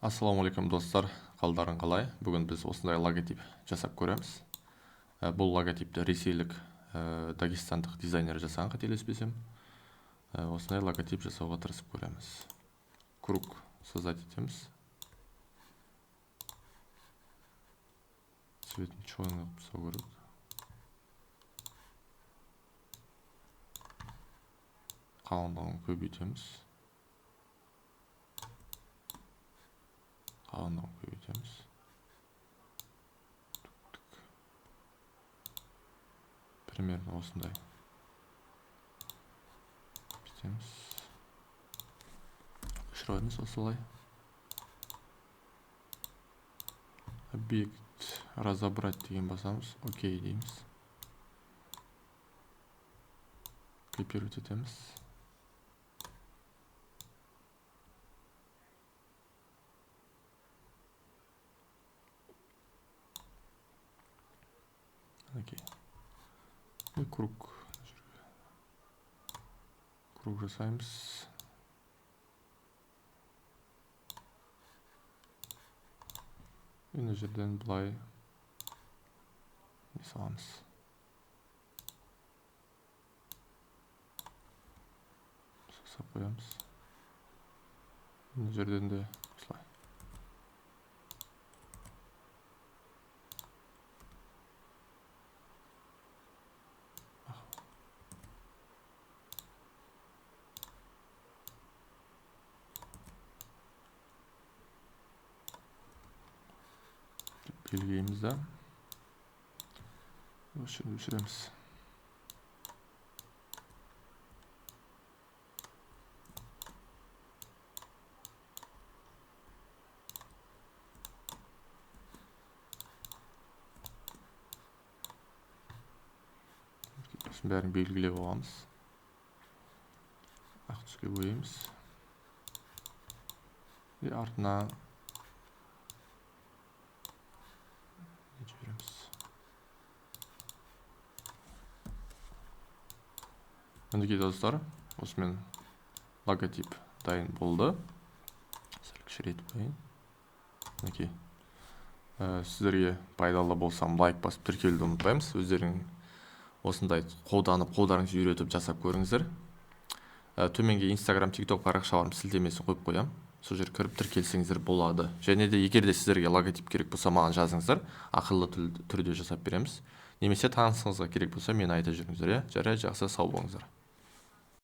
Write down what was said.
Ассалаумағалейкум достар, қалдарың қалай? Бүгін біз осындай логотип жасап көреміз. Бұл логотипті ресейлік дагестандық дизайнер жасаған, қателеспесем. Осындай логотип жасауға тырысып көреміз. Круг создать етеміз. Цветін черный қылып жасау керек. Қалыңдығын көбейтеміз. Қалыңдығын көбейтеміз. Примерно осындай. Бітеміз. Өшіріміз осылай. Объект разобрать деген басамыз. Окей дейміз. Копировать етеміз. Окей. И круг жасаймыз. И мына жерден былай не саламыз. Сосап қоямыз. Мына жерден де осылай. Белгілейміз да. Өшіреміз. Осының бәрін белгілеп аламыз. Ақ түске бояймыз. И артына жібереміз. Мінекей достар, осымен логотип дайын болды. Сәл кішірейтіп қояйын. Мінекей. Сіздерге пайдалы болсам лайк басып тіркелуді ұмытпаймыз. Өздерің осындай қолдарыңызды үйретіп жасап көріңіздер. Төменге Instagram, TikTok парақшаларым сілтемесін қойып қоям. Сол жер кіріп тіркелсеңіздер болады. Және де егер де сіздерге логотип керек болса, маған жазыңыздар, ақылы түрде жасап береміз. Немесе танысыңызға керек болса, мені айта жүріңіздер. Жарай, жақсы, сау болыңыздар.